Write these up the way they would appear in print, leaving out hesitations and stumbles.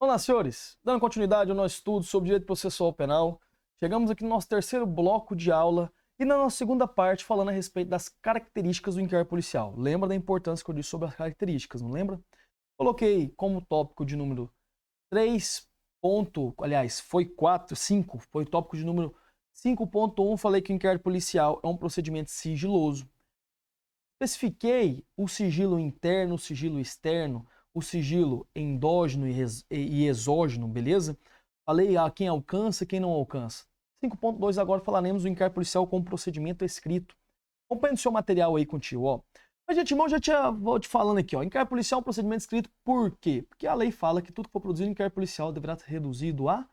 Olá, senhores! Dando continuidade ao nosso estudo sobre direito processual penal, chegamos aqui no nosso terceiro bloco de aula e na nossa segunda parte falando a respeito das características do inquérito policial. Lembra da importância que eu disse sobre as características, não lembra? Coloquei como tópico de número 3. Foi 4, 5, foi o tópico de número 5.1, falei que o inquérito policial é um procedimento sigiloso. Especifiquei o sigilo interno, o sigilo externo, o sigilo endógeno e exógeno, beleza? Falei a quem alcança e quem não alcança. 5.2 agora falaremos do inquérito policial como procedimento escrito. Acompanhe o seu material aí contigo, ó. Mas, gente, irmão, vou te falando aqui, ó. Inquérito policial é um procedimento escrito por quê? Porque a lei fala que tudo que for produzido em inquérito policial deverá ser reduzido a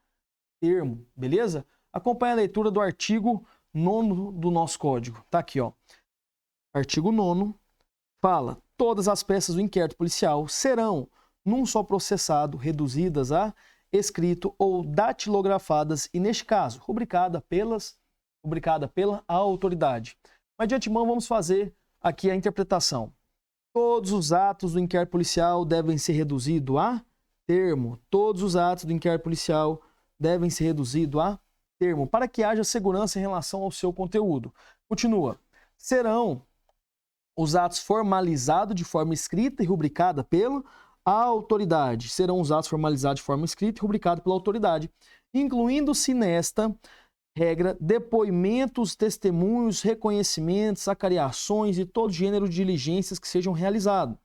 termo, beleza? Acompanhe a leitura do artigo 9º do nosso código. Tá aqui, ó. Artigo 9º fala: todas as peças do inquérito policial serão, num só processado, reduzidas a escrito ou datilografadas e, neste caso, rubricada pela autoridade. Mas, de antemão, vamos fazer aqui a interpretação. Todos os atos do inquérito policial devem ser reduzidos a termo. Todos os atos do inquérito policial devem ser reduzidos a termo, para que haja segurança em relação ao seu conteúdo. Continua. Serão os atos formalizados de forma escrita e rubricada pela autoridade. Serão os atos formalizados de forma escrita e rubricada pela autoridade, incluindo-se nesta regra depoimentos, testemunhos, reconhecimentos, acariações e todo gênero de diligências que sejam realizados.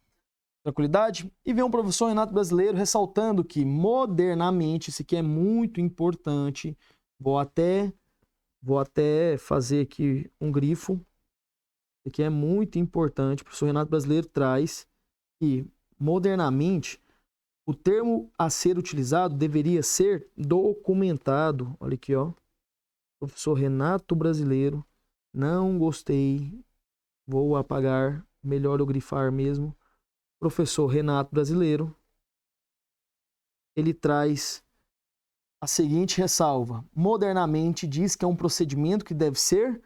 Tranquilidade? E vem um professor Renato Brasileiro ressaltando que modernamente, isso aqui é muito importante, vou até fazer aqui um grifo. Isso aqui é muito importante. O professor Renato Brasileiro traz que, modernamente, o termo a ser utilizado deveria ser documentado. Olha aqui, ó. Professor Renato Brasileiro, não gostei, vou apagar, melhor eu grifar mesmo. Professor Renato Brasileiro, ele traz a seguinte ressalva: modernamente diz que é um procedimento que deve ser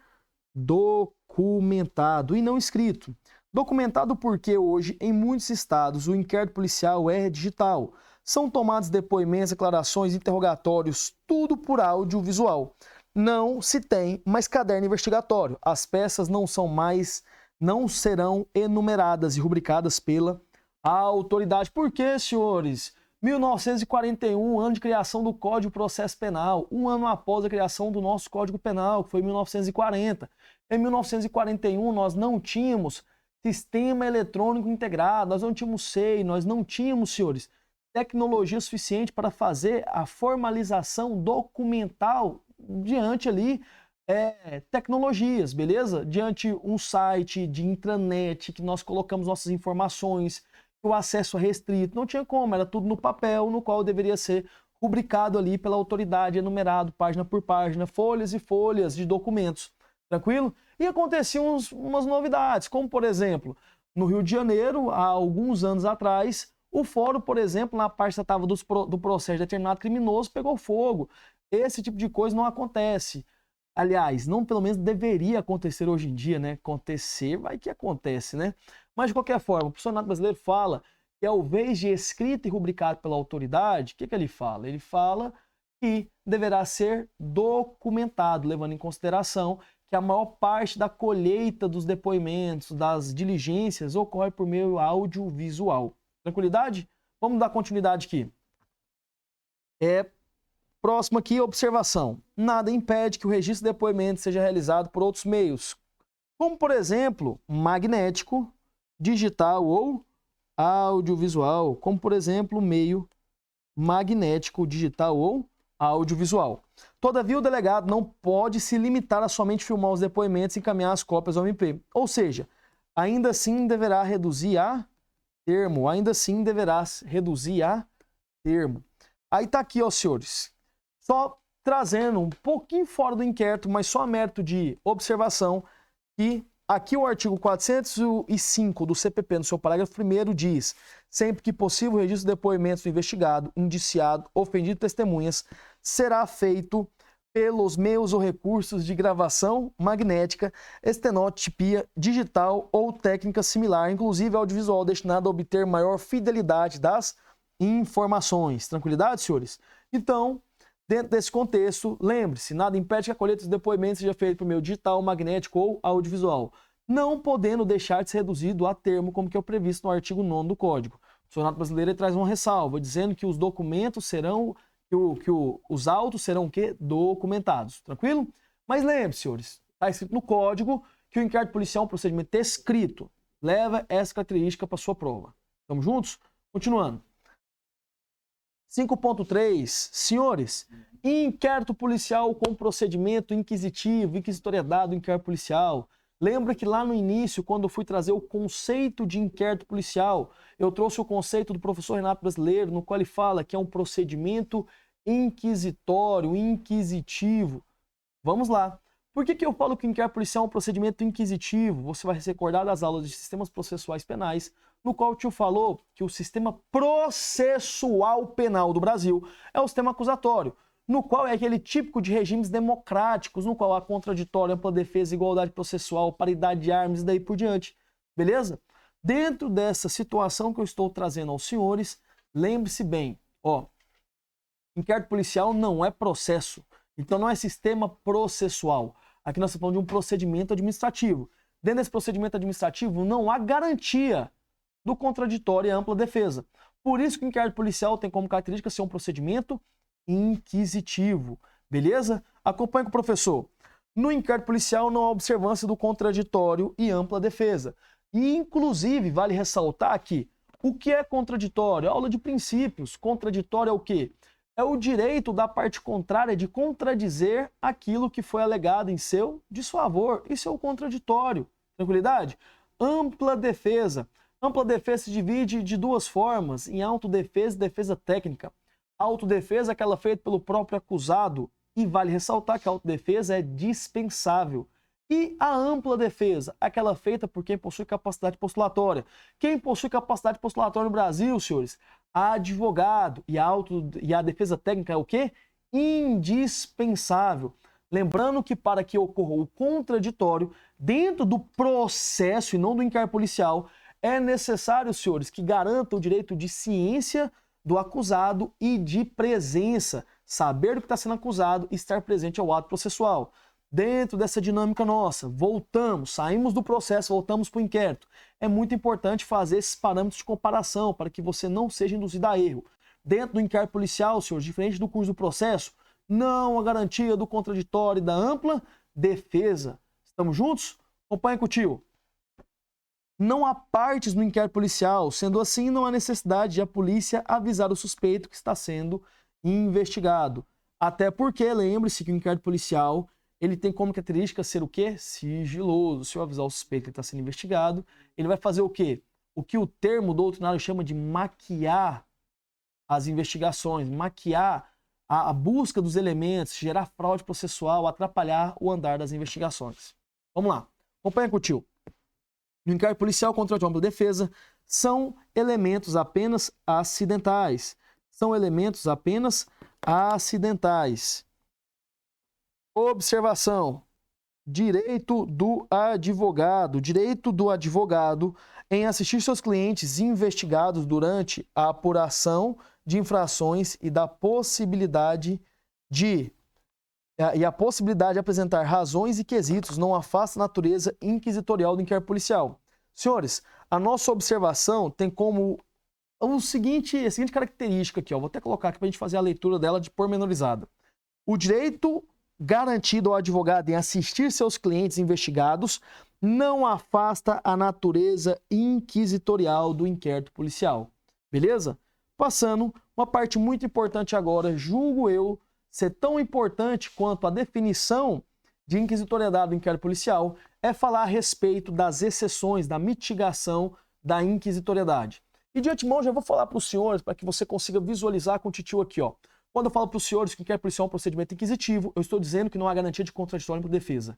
documentado e não escrito. Documentado porque hoje, em muitos estados, o inquérito policial é digital. São tomados depoimentos, declarações, interrogatórios, tudo por audiovisual. Não se tem mais caderno investigatório. As peças não serão enumeradas e rubricadas pela autoridade. Por quê, senhores? 1941, ano de criação do Código de Processo Penal, um ano após a criação do nosso Código Penal, que foi em 1940. Em 1941, nós não tínhamos sistema eletrônico integrado, nós não tínhamos SEI, nós não tínhamos, senhores, tecnologia suficiente para fazer a formalização documental diante ali tecnologias, beleza? Diante um site de intranet que nós colocamos nossas informações, o acesso é restrito, não tinha como, era tudo no papel, no qual deveria ser rubricado ali pela autoridade, enumerado página por página, folhas e folhas de documentos, tranquilo? E aconteciam umas novidades, como por exemplo, no Rio de Janeiro, há alguns anos atrás, o fórum, por exemplo, na parte que estava do processo de determinado criminoso, pegou fogo. Esse tipo de coisa não acontece. Aliás, não pelo menos deveria acontecer hoje em dia, né? Acontecer, vai que acontece, né? Mas, de qualquer forma, o professor Renato Brasileiro fala que, ao invés de escrito e rubricado pela autoridade, o que ele fala? Ele fala que deverá ser documentado, levando em consideração que a maior parte da colheita dos depoimentos, das diligências, ocorre por meio audiovisual. Tranquilidade? Vamos dar continuidade aqui. Próximo aqui, observação. Nada impede que o registro de depoimento seja realizado por outros meios, como, por exemplo, magnético, digital ou audiovisual, como, por exemplo, meio magnético, digital ou audiovisual. Todavia, o delegado não pode se limitar a somente filmar os depoimentos e encaminhar as cópias ao MP. Ou seja, ainda assim deverá reduzir a termo. Aí tá aqui, ó, senhores. Só trazendo um pouquinho fora do inquérito, mas só a mérito de observação, que aqui o artigo 405 do CPP, no seu parágrafo 1º, diz: sempre que possível, o registro de depoimentos do investigado, indiciado, ofendido e testemunhas será feito pelos meios ou recursos de gravação magnética, estenotipia digital ou técnica similar, inclusive audiovisual, destinado a obter maior fidelidade das informações. Tranquilidade, senhores? Então, dentro desse contexto, lembre-se, nada impede que a colheita dos depoimentos seja feita por meio digital, magnético ou audiovisual, não podendo deixar de ser reduzido a termo como que é o previsto no artigo 9º do Código. O Senado brasileiro traz uma ressalva, dizendo que os documentos serão, os autos serão o quê? Documentados. Tranquilo? Mas lembre-se, senhores, está escrito no Código que o inquérito policial é um procedimento escrito. Leva essa característica para sua prova. Estamos juntos? Continuando. 5.3, senhores, inquérito policial com procedimento inquisitivo, inquisitoriedade do inquérito policial. Lembra que lá no início, quando eu fui trazer o conceito de inquérito policial, eu trouxe o conceito do professor Renato Brasileiro, no qual ele fala que é um procedimento inquisitório, inquisitivo. Vamos lá. Por que eu falo que o inquérito policial é um procedimento inquisitivo? Você vai se recordar das aulas de sistemas processuais penais, no qual o tio falou que o sistema processual penal do Brasil é o sistema acusatório, no qual é aquele típico de regimes democráticos, no qual há contraditório, ampla defesa, igualdade processual, paridade de armas e daí por diante. Beleza? Dentro dessa situação que eu estou trazendo aos senhores, lembre-se bem, inquérito policial não é processo, então não é sistema processual. Aqui nós estamos falando de um procedimento administrativo. Dentro desse procedimento administrativo não há garantia do contraditório e ampla defesa. Por isso que o inquérito policial tem como característica ser um procedimento inquisitivo. Beleza? Acompanhe com o professor. No inquérito policial não há observância do contraditório e ampla defesa. E, inclusive, vale ressaltar aqui, o que é contraditório? Aula de princípios. Contraditório é o quê? É o direito da parte contrária de contradizer aquilo que foi alegado em seu desfavor. Isso é o contraditório. Tranquilidade? Ampla defesa. Ampla defesa se divide de duas formas, em autodefesa e defesa técnica. A autodefesa é aquela feita pelo próprio acusado, e vale ressaltar que a autodefesa é dispensável. E a ampla defesa, aquela feita por quem possui capacidade postulatória. Quem possui capacidade postulatória no Brasil, senhores? Advogado. E a defesa técnica é o quê? Indispensável. Lembrando que para que ocorra o contraditório dentro do processo e não do inquérito policial, é necessário, senhores, que garanta o direito de ciência do acusado e de presença, saber do que está sendo acusado e estar presente ao ato processual. Dentro dessa dinâmica nossa, saímos do processo, voltamos para o inquérito. É muito importante fazer esses parâmetros de comparação para que você não seja induzido a erro. Dentro do inquérito policial, senhores, diferente do curso do processo, não há garantia do contraditório e da ampla defesa. Estamos juntos? Acompanhe com o tio. Não há partes no inquérito policial, sendo assim, não há necessidade de a polícia avisar o suspeito que está sendo investigado. Até porque, lembre-se que o inquérito policial ele tem como característica ser o quê? Sigiloso. Se eu avisar o suspeito que ele está sendo investigado, ele vai fazer o quê? O que o termo doutrinário chama de maquiar as investigações, maquiar a busca dos elementos, gerar fraude processual, atrapalhar o andar das investigações. Vamos lá. Acompanha com o tio. No inquérito policial contra a ampla defesa, são elementos apenas acidentais. São elementos apenas acidentais. Observação. Direito do advogado. Direito do advogado em assistir seus clientes investigados durante a apuração de infrações e da possibilidade de apresentar razões e quesitos não afasta a natureza inquisitorial do inquérito policial. Senhores, a nossa observação tem como a seguinte característica aqui, vou até colocar aqui para a gente fazer a leitura dela de pormenorizada. O direito garantido ao advogado em assistir seus clientes investigados não afasta a natureza inquisitorial do inquérito policial. Beleza? Passando, uma parte muito importante agora, julgo eu, ser tão importante quanto a definição de inquisitoriedade do inquérito policial, é falar a respeito das exceções, da mitigação da inquisitoriedade. E de antemão já vou falar para os senhores, para que você consiga visualizar com o titio aqui, Quando eu falo para os senhores que o inquérito policial é um procedimento inquisitivo, eu estou dizendo que não há garantia de contraditório para defesa.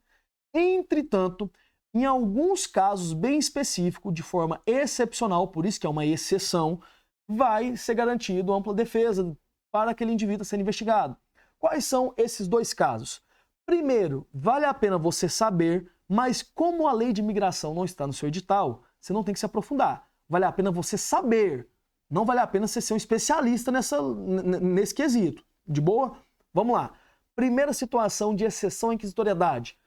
Entretanto, em alguns casos bem específicos, de forma excepcional, por isso que é uma exceção, vai ser garantido ampla defesa para aquele indivíduo sendo investigado. Quais são esses dois casos? Primeiro, vale a pena você saber, mas como a lei de imigração não está no seu edital, você não tem que se aprofundar. Vale a pena você saber Não vale a pena você ser um especialista nesse quesito. De boa? Vamos lá. Primeira situação de exceção à inquisitoriedade.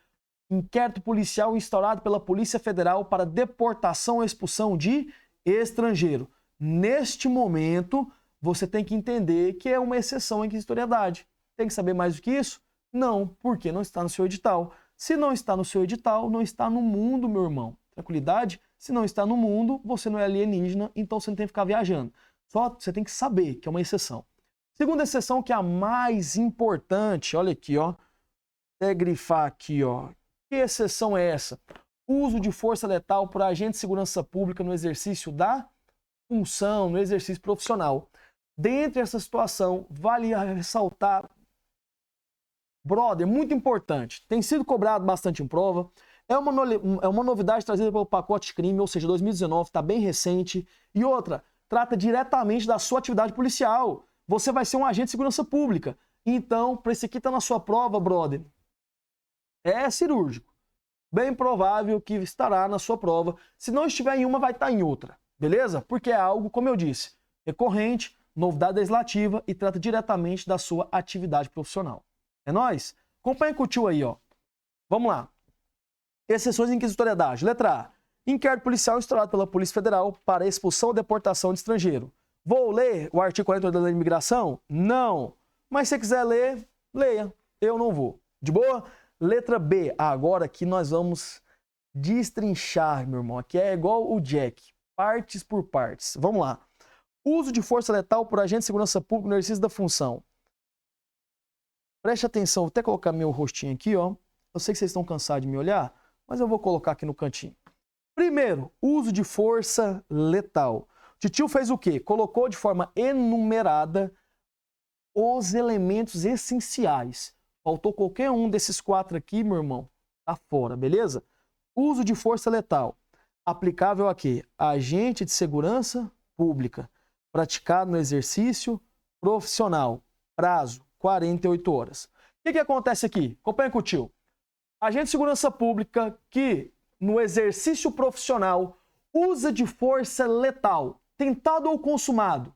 Inquérito policial instaurado pela Polícia Federal para deportação ou expulsão de estrangeiro. Neste momento, você tem que entender que é uma exceção à inquisitoriedade. Tem que saber mais do que isso? Não, porque não está no seu edital. Se não está no seu edital, não está no mundo, meu irmão. Tranquilidade? Se não está no mundo, você não é alienígena, então você não tem que ficar viajando. Só você tem que saber que é uma exceção. Segunda exceção, que é a mais importante, olha aqui, ó. Até grifar aqui, ó. Que exceção é essa? Uso de força letal por agente de segurança pública no exercício da função, no exercício profissional. Dentre essa situação, vale ressaltar, brother, muito importante, tem sido cobrado bastante em prova, é uma novidade trazida pelo pacote de crime, ou seja, 2019, está bem recente, e outra, trata diretamente da sua atividade policial. Você vai ser um agente de segurança pública. Então, para esse aqui estar na sua prova, brother, é cirúrgico. Bem provável que estará na sua prova. Se não estiver em uma, vai estar em outra. Beleza? Porque é algo, como eu disse, recorrente, novidade legislativa e trata diretamente da sua atividade profissional. É nóis? Acompanha com o tio aí, ó. Vamos lá. Exceções de inquisitoriedade. Letra A. Inquérito policial instaurado pela Polícia Federal para expulsão ou deportação de estrangeiro. Vou ler o artigo 48 da Lei de Imigração? Não. Mas se você quiser ler, leia. Eu não vou. De boa? Letra B. Agora aqui nós vamos destrinchar, meu irmão. Aqui é igual o Jack. Partes por partes. Vamos lá. Uso de força letal por agente de segurança pública no exercício da função. Preste atenção. Vou até colocar meu rostinho aqui, ó. Eu sei que vocês estão cansados de me olhar, mas eu vou colocar aqui no cantinho. Primeiro, uso de força letal. Titio fez o quê? Colocou de forma enumerada os elementos essenciais. Faltou qualquer um desses 4 aqui, meu irmão, tá fora, beleza? Uso de força letal. Aplicável a quê? Agente de segurança pública. Praticado no exercício profissional. Prazo, 48 horas. O que acontece aqui? Acompanha com o tio. Agente de segurança pública que, no exercício profissional, usa de força letal, tentado ou consumado.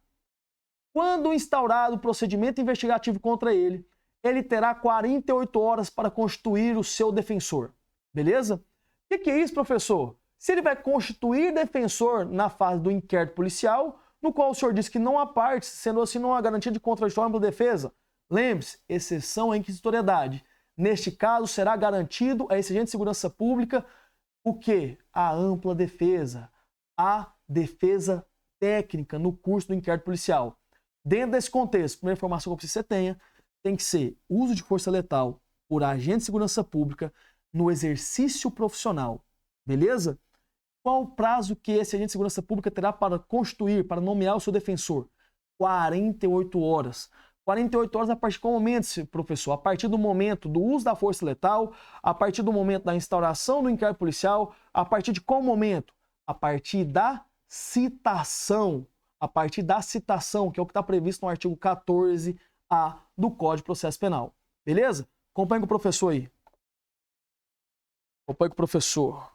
Quando instaurado o procedimento investigativo contra ele, ele terá 48 horas para constituir o seu defensor. Beleza? O que é isso, professor? Se ele vai constituir defensor na fase do inquérito policial, no qual o senhor diz que não há parte, sendo assim não há garantia de contraditório ampla defesa. Lembre-se, exceção à inquisitoriedade. Neste caso, será garantido a esse agente de segurança pública o quê? A ampla defesa. A defesa técnica no curso do inquérito policial. Dentro desse contexto, a primeira informação que eu preciso que você tenha, tem que ser uso de força letal por agente de segurança pública no exercício profissional. Beleza? Qual o prazo que esse agente de segurança pública terá para constituir, para nomear o seu defensor? 48 horas. 48 horas a partir de qual momento, professor? A partir do momento do uso da força letal, a partir do momento da instauração do inquérito policial, a partir de qual momento? A partir da citação. A partir da citação, que é o que está previsto no artigo 14A do Código de Processo Penal. Beleza? Acompanhe com o professor aí. Acompanhe com o professor.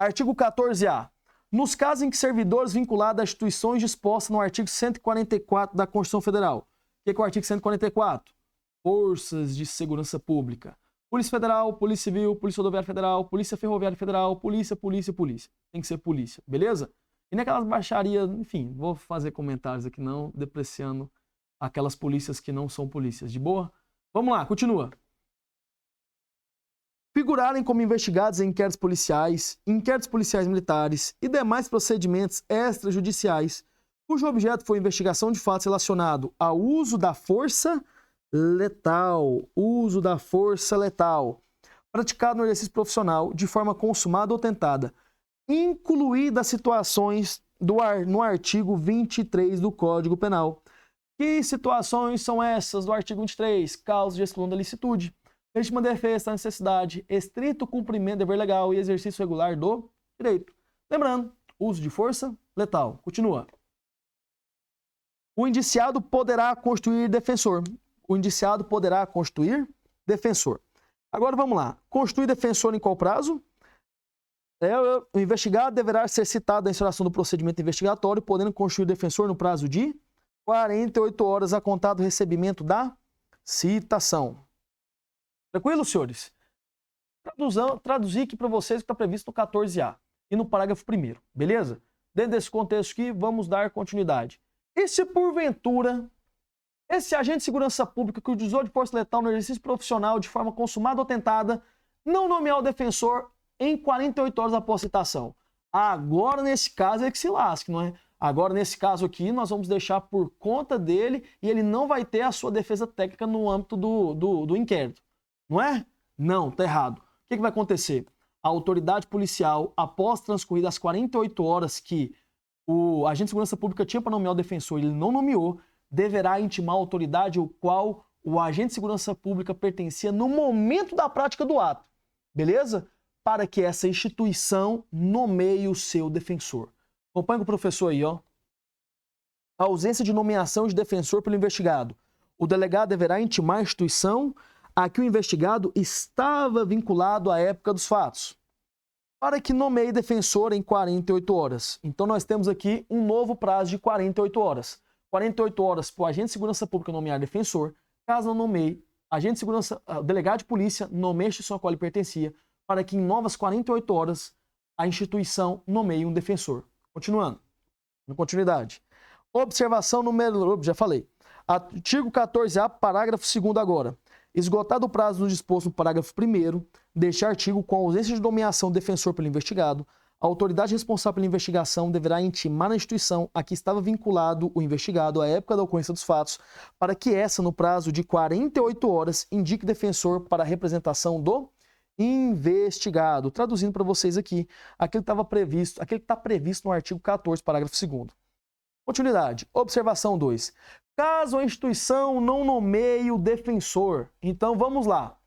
Artigo 14A. Nos casos em que servidores vinculados a instituições dispostas no artigo 144 da Constituição Federal. O que é o artigo 144? Forças de Segurança Pública. Polícia Federal, Polícia Civil, Polícia Rodoviária Federal, Polícia Ferroviária Federal, Polícia. Tem que ser polícia, beleza? E naquelas baixarias, enfim, vou fazer comentários aqui não, depreciando aquelas polícias que não são polícias. De boa? Vamos lá, continua. Figurarem como investigados em inquéritos policiais militares e demais procedimentos extrajudiciais, cujo objeto foi investigação de fatos relacionado ao uso da força letal, praticado no exercício profissional de forma consumada ou tentada, incluídas situações no artigo 23 do Código Penal. Que situações são essas do artigo 23? Causa de exclusão da licitude, legítima defesa da necessidade, estrito cumprimento do dever legal e exercício regular do direito. Lembrando, uso de força letal. Continua. O indiciado poderá constituir defensor. Agora vamos lá. Constituir defensor em qual prazo? O investigado deverá ser citado na instauração do procedimento investigatório, podendo constituir o defensor no prazo de 48 horas a contar do recebimento da citação. Tranquilo, senhores? Traduzir aqui para vocês o que está previsto no 14A e no parágrafo 1º, beleza? Dentro desse contexto aqui, vamos dar continuidade. E se porventura esse agente de segurança pública que utilizou de força letal no exercício profissional de forma consumada ou tentada não nomear o defensor em 48 horas após citação? Agora, nesse caso, é que se lasque, não é? Agora, nesse caso aqui, nós vamos deixar por conta dele e ele não vai ter a sua defesa técnica no âmbito do inquérito. Não é? Não, tá errado. O que vai acontecer? A autoridade policial, após transcorridas as 48 horas que o agente de segurança pública tinha para nomear o defensor e ele não nomeou, deverá intimar a autoridade ao qual o agente de segurança pública pertencia no momento da prática do ato. Beleza? Para que essa instituição nomeie o seu defensor. Acompanhe com o professor aí, ó. A ausência de nomeação de defensor pelo investigado. O delegado deverá intimar a instituição a que o investigado estava vinculado à época dos fatos, para que nomeie defensor em 48 horas. Então nós temos aqui um novo prazo de 48 horas. 48 horas para o agente de segurança pública nomear defensor. Caso não nomeie, o delegado de polícia nomeia a instituição a qual ele pertencia, para que em novas 48 horas a instituição nomeie um defensor. Continuando, na continuidade. Observação número... Já falei. Artigo 14A, parágrafo 2º agora. Esgotado o prazo do disposto no parágrafo 1º deste artigo, com a ausência de nomeação do defensor pelo investigado, a autoridade responsável pela investigação deverá intimar na instituição a que estava vinculado o investigado à época da ocorrência dos fatos, para que essa, no prazo de 48 horas, indique defensor para a representação do investigado. Traduzindo para vocês aqui, aquele que está previsto no artigo 14, parágrafo 2º. Continuidade. Observação 2. Caso a instituição não nomeie o defensor, então vamos lá.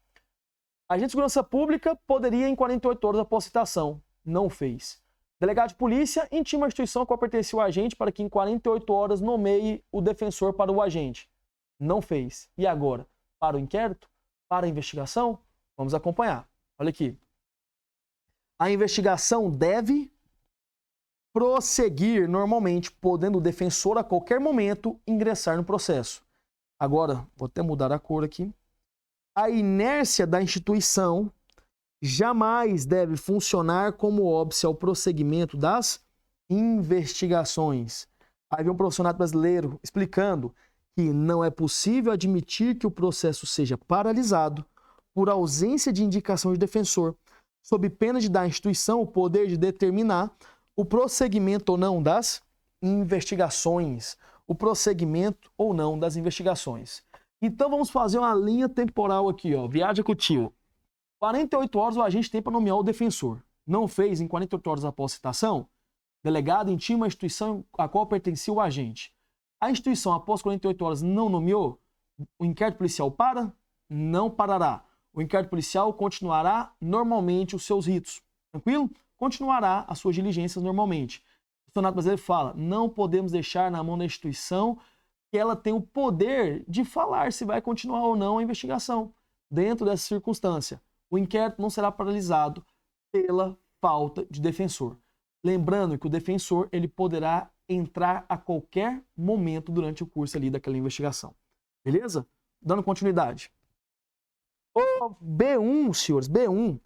A agente de segurança pública poderia em 48 horas após citação. Não fez. Delegado de polícia intima a instituição a qual pertencia o agente para que em 48 horas nomeie o defensor para o agente. Não fez. E agora? Para o inquérito? Para a investigação? Vamos acompanhar. Olha aqui. A investigação deve prosseguir normalmente, podendo o defensor a qualquer momento ingressar no processo. Agora, vou até mudar a cor aqui. A inércia da instituição jamais deve funcionar como óbice ao prosseguimento das investigações. Aí vem um profissional brasileiro explicando que não é possível admitir que o processo seja paralisado por ausência de indicação de defensor, sob pena de dar à instituição o poder de determinar o prosseguimento ou não das investigações. O prosseguimento ou não das investigações. Então vamos fazer uma linha temporal aqui, ó. Viaja com o tio. 48 horas o agente tem para nomear o defensor. Não fez em 48 horas após citação? Delegado intima a instituição a qual pertencia o agente. A instituição, após 48 horas, não nomeou? O inquérito policial para? Não parará. O inquérito policial continuará normalmente os seus ritos. Tranquilo? Continuará as suas diligências normalmente. O Senado brasileiro fala, não podemos deixar na mão da instituição que ela tem o poder de falar se vai continuar ou não a investigação. Dentro dessa circunstância, o inquérito não será paralisado pela falta de defensor. Lembrando que o defensor ele poderá entrar a qualquer momento durante o curso ali daquela investigação. Beleza? Dando continuidade. O B1, senhores, B1.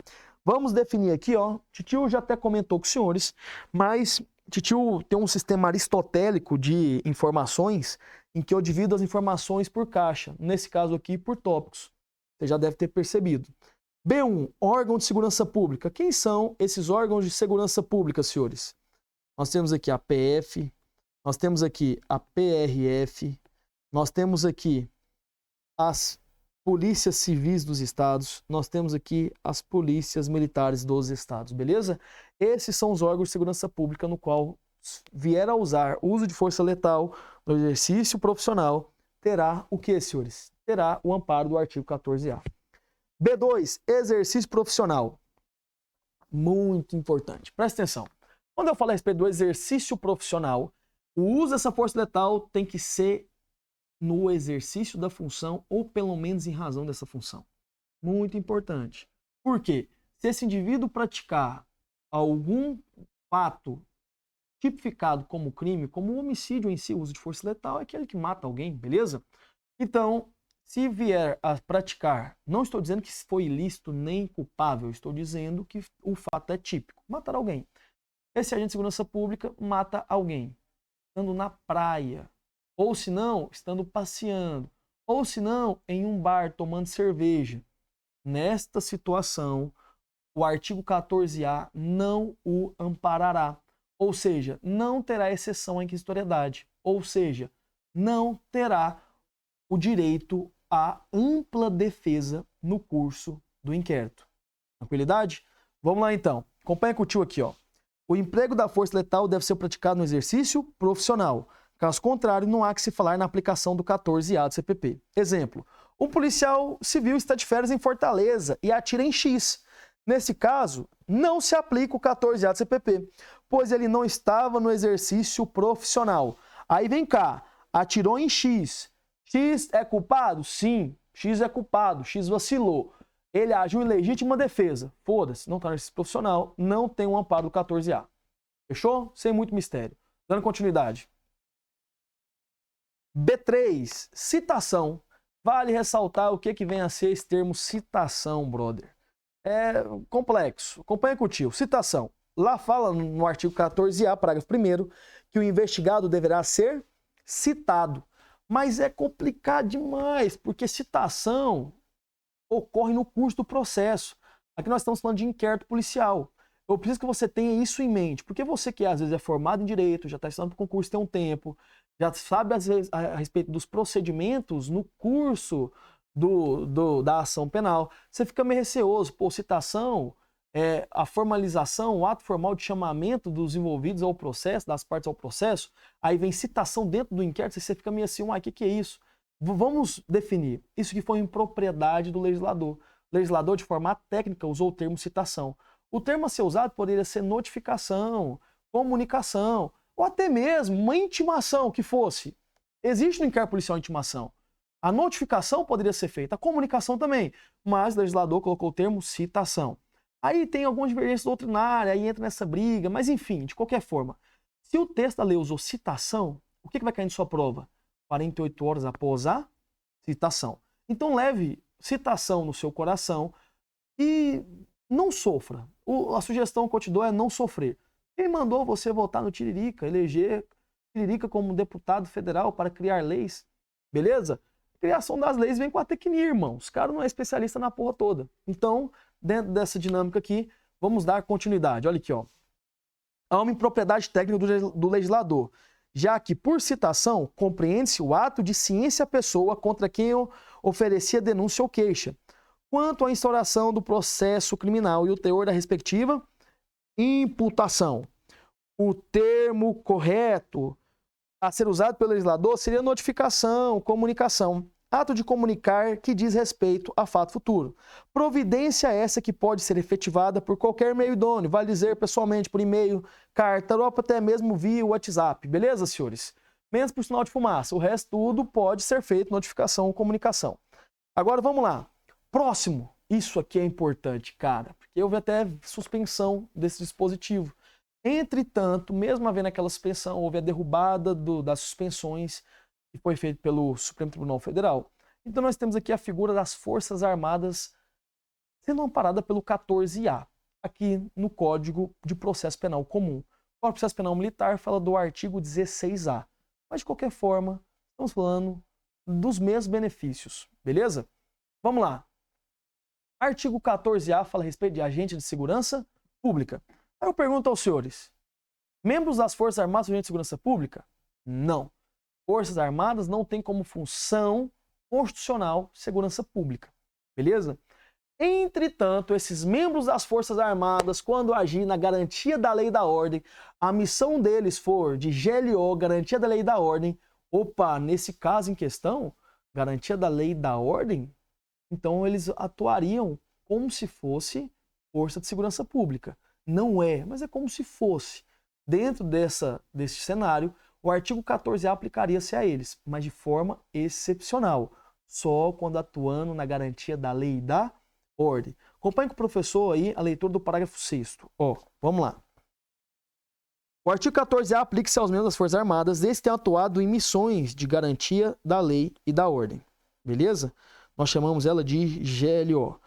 Vamos definir aqui, ó. Titio já até comentou com os senhores, mas Titio tem um sistema aristotélico de informações em que eu divido as informações por caixa. Nesse caso aqui, por tópicos. Você já deve ter percebido. B1, órgão de segurança pública. Quem são esses órgãos de segurança pública, senhores? Nós temos aqui a PF, nós temos aqui a PRF, nós temos aqui as polícias civis dos estados, nós temos aqui as polícias militares dos estados, beleza? Esses são os órgãos de segurança pública no qual vier a usar o uso de força letal no exercício profissional, terá o que, senhores? Terá o amparo do artigo 14A. B2, exercício profissional. Muito importante. Presta atenção. Quando eu falo a respeito do exercício profissional, o uso dessa força letal tem que ser no exercício da função ou pelo menos em razão dessa função. Muito importante. Por quê? Se esse indivíduo praticar algum fato tipificado como crime, como o homicídio em si, o uso de força letal é aquele que mata alguém, beleza? Então, se vier a praticar, não estou dizendo que foi ilícito nem culpável, estou dizendo que o fato é típico, matar alguém. Esse agente de segurança pública mata alguém, estando na praia, ou se não, estando passeando, ou se não, em um bar tomando cerveja. Nesta situação, o artigo 14A não o amparará. Ou seja, não terá exceção à inquisitoriedade. Ou seja, não terá o direito à ampla defesa no curso do inquérito. Tranquilidade? Vamos lá então. Acompanha com o tio aqui, ó. O emprego da força letal deve ser praticado no exercício profissional. Caso contrário, não há que se falar na aplicação do 14A do CPP. Exemplo, um policial civil está de férias em Fortaleza e atira em X. Nesse caso, não se aplica o 14A do CPP, pois ele não estava no exercício profissional. Aí vem cá, atirou em X. X é culpado? Sim, X é culpado, X vacilou. Ele agiu em legítima defesa. Foda-se, não está no exercício profissional, não tem um amparo do 14A. Fechou? Sem muito mistério. Dando continuidade. B3, citação. Vale ressaltar o que vem a ser esse termo citação, brother. É complexo. Acompanha com o tio. Citação. Lá fala no artigo 14A, parágrafo 1º, que o investigado deverá ser citado. Mas é complicado demais, porque citação ocorre no curso do processo. Aqui nós estamos falando de inquérito policial. Eu preciso que você tenha isso em mente, porque você que às vezes é formado em direito, já está estudando para o concurso tem um tempo, já sabe às vezes a respeito dos procedimentos no curso da ação penal, você fica meio receoso. Pô, citação, a formalização, o ato formal de chamamento dos envolvidos ao processo, das partes ao processo, aí vem citação dentro do inquérito, você fica meio assim, o que é isso? Vamos definir. Isso que foi impropriedade do legislador. O legislador, de forma técnica, usou o termo citação. O termo a ser usado poderia ser notificação, comunicação, ou até mesmo uma intimação que fosse. Existe no inquérito policial intimação. A notificação poderia ser feita, a comunicação também, mas o legislador colocou o termo citação. Aí tem algumas divergências doutrinárias, aí entra nessa briga, mas enfim, de qualquer forma, se o texto da lei usou citação, o que vai cair em sua prova? 48 horas após a citação. Então leve citação no seu coração e não sofra. A sugestão que eu te dou é não sofrer. Quem mandou você votar no Tiririca, eleger Tiririca como deputado federal para criar leis? Beleza? A criação das leis vem com a tecnia, irmão. Os caras não é especialista na porra toda. Então, dentro dessa dinâmica aqui, vamos dar continuidade. Olha aqui, ó. Há uma impropriedade técnica do legislador, já que, por citação, compreende-se o ato de ciência à pessoa contra quem oferecia denúncia ou queixa, quanto à instauração do processo criminal e o teor da respectiva imputação. O termo correto a ser usado pelo legislador seria notificação, comunicação. Ato de comunicar que diz respeito a fato futuro. Providência essa que pode ser efetivada por qualquer meio idôneo, vale dizer pessoalmente, por e-mail, carta, ou até mesmo via WhatsApp. Beleza, senhores? Menos por sinal de fumaça. O resto tudo pode ser feito, notificação ou comunicação. Agora vamos lá. Próximo. Isso aqui é importante, cara, porque houve até suspensão desse dispositivo. Entretanto, mesmo havendo aquela suspensão, houve a derrubada das suspensões que foi feito pelo Supremo Tribunal Federal. Então nós temos aqui a figura das Forças Armadas sendo amparada pelo 14A, aqui no Código de Processo Penal Comum. O Código de Processo Penal Militar fala do artigo 16A. Mas de qualquer forma, estamos falando dos mesmos benefícios, beleza? Vamos lá. Artigo 14A fala a respeito de agente de segurança pública. Aí eu pergunto aos senhores, membros das Forças Armadas são agentes de segurança pública? Não. Forças Armadas não têm como função constitucional segurança pública, beleza? Entretanto, esses membros das Forças Armadas, quando agir na garantia da lei e da ordem, a missão deles for de GLO, garantia da lei e da ordem, opa, nesse caso em questão, garantia da lei e da ordem, então eles atuariam como se fosse força de segurança pública. Não é, mas é como se fosse. Dentro desse cenário, o artigo 14A aplicaria-se a eles, mas de forma excepcional, só quando atuando na garantia da lei e da ordem. Acompanhe com o professor aí a leitura do parágrafo 6º. Ó, vamos lá. O artigo 14A aplica-se aos membros das Forças Armadas desde que tenham atuado em missões de garantia da lei e da ordem. Beleza? Nós chamamos ela de GLO.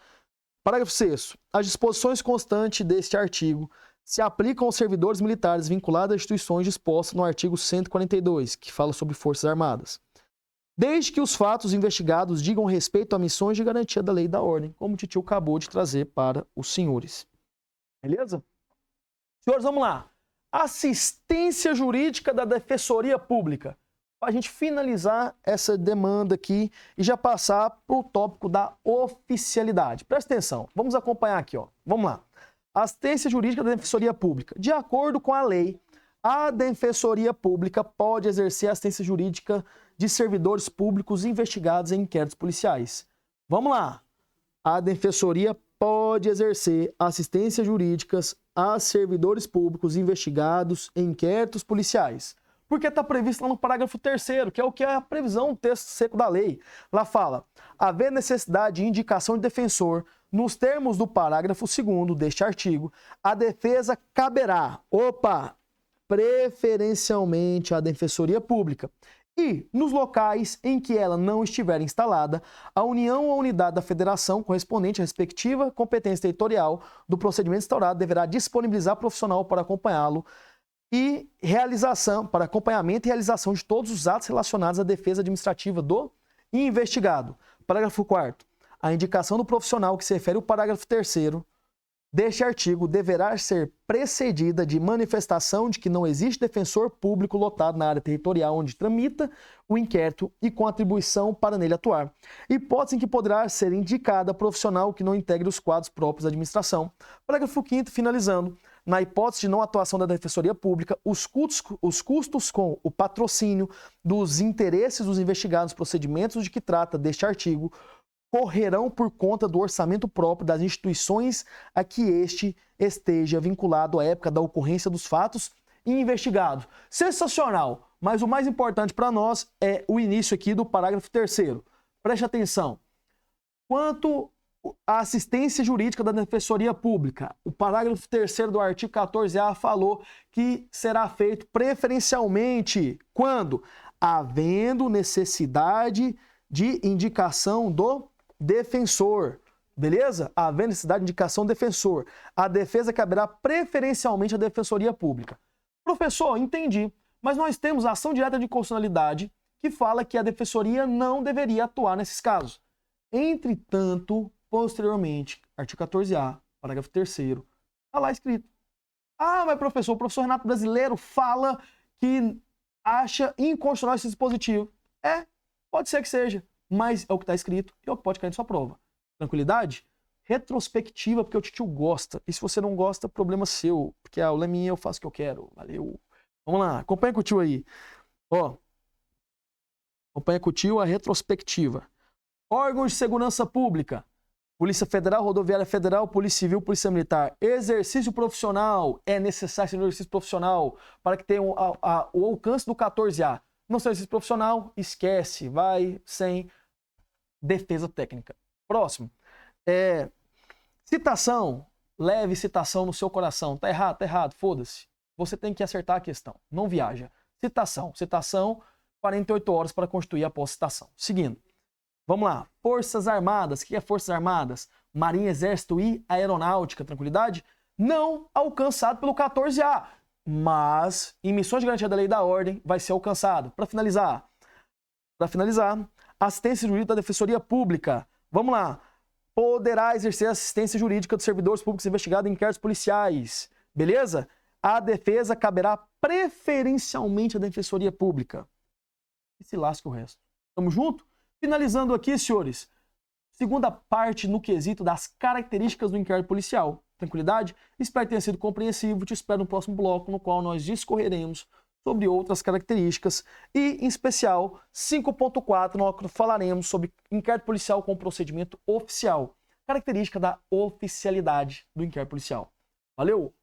Parágrafo 6º. As disposições constantes deste artigo se aplicam aos servidores militares vinculados a instituições dispostas no artigo 142, que fala sobre Forças Armadas, desde que os fatos investigados digam respeito a missões de garantia da lei e da ordem, como o titio acabou de trazer para os senhores. Beleza? Senhores, vamos lá. Assistência jurídica da Defensoria Pública. Para a gente finalizar essa demanda aqui e já passar para o tópico da oficialidade. Presta atenção, vamos acompanhar aqui, ó. Vamos lá. Assistência jurídica da Defensoria Pública. De acordo com a lei, a Defensoria Pública pode exercer assistência jurídica de servidores públicos investigados em inquéritos policiais. Vamos lá. A Defensoria pode exercer assistência jurídicas a servidores públicos investigados em inquéritos policiais. Porque está previsto lá no parágrafo 3º, que é o que é a previsão do texto seco da lei. Lá fala, haver necessidade de indicação de defensor, nos termos do parágrafo 2º deste artigo, a defesa caberá, preferencialmente à Defensoria Pública. E, nos locais em que ela não estiver instalada, a União ou Unidade da Federação correspondente à respectiva competência territorial do procedimento instaurado deverá disponibilizar profissional para acompanhá-lo e para acompanhamento e realização de todos os atos relacionados à defesa administrativa do investigado. Parágrafo 4º. A indicação do profissional que se refere ao parágrafo 3º deste artigo deverá ser precedida de manifestação de que não existe defensor público lotado na área territorial onde tramita o inquérito e com atribuição para nele atuar. Hipótese em que poderá ser indicada profissional que não integre os quadros próprios da administração. Parágrafo 5º, finalizando. Na hipótese de não atuação da Defensoria Pública, os custos com o patrocínio dos interesses dos investigados nos procedimentos de que trata deste artigo correrão por conta do orçamento próprio das instituições a que este esteja vinculado à época da ocorrência dos fatos investigados. Sensacional! Mas o mais importante para nós é o início aqui do parágrafo 3º. Preste atenção. Quanto à assistência jurídica da Defensoria Pública, o parágrafo 3º do artigo 14A falou que será feito preferencialmente quando? Havendo necessidade de indicação do defensor, beleza? Havendo necessidade de indicação do defensor. A defesa caberá preferencialmente à Defensoria Pública. Professor, entendi, mas nós temos a ação direta de inconstitucionalidade que fala que a Defensoria não deveria atuar nesses casos. Entretanto, posteriormente, artigo 14A, parágrafo 3º, está lá escrito. Ah, mas professor, o professor Renato Brasileiro fala que acha inconstitucional esse dispositivo. Pode ser que seja, mas é o que está escrito e é o que pode cair na sua prova. Tranquilidade? Retrospectiva, porque o titio gosta. E se você não gosta, problema seu, porque a aula é minha, eu faço o que eu quero. Valeu. Vamos lá, acompanha com o tio aí. Ó, acompanha com o tio a retrospectiva. Órgãos de segurança pública. Polícia Federal, Rodoviária Federal, Polícia Civil, Polícia Militar. Exercício profissional. É necessário ser um exercício profissional para que tenha o alcance do 14A. Não ser exercício profissional, esquece, vai sem defesa técnica. Próximo. Citação. Leve citação no seu coração. Tá errado, foda-se. Você tem que acertar a questão. Não viaja. Citação, 48 horas para constituir a pós-citação. Seguindo. Vamos lá. Forças Armadas. O que é Forças Armadas? Marinha, Exército e Aeronáutica. Tranquilidade? Não alcançado pelo 14A. Mas, em missões de garantia da lei e da ordem, vai ser alcançado. Para finalizar, assistência jurídica da Defensoria Pública. Vamos lá. Poderá exercer assistência jurídica dos servidores públicos investigados em inquéritos policiais. Beleza? A defesa caberá preferencialmente à Defensoria Pública. E se lasca o resto. Tamo junto? Finalizando aqui, senhores. Segunda parte no quesito das características do inquérito policial. Tranquilidade? Espero que tenha sido compreensivo. Te espero no próximo bloco, no qual nós discorreremos sobre outras características e, em especial, 5.4, nós falaremos sobre inquérito policial com procedimento oficial. Característica da oficialidade do inquérito policial. Valeu!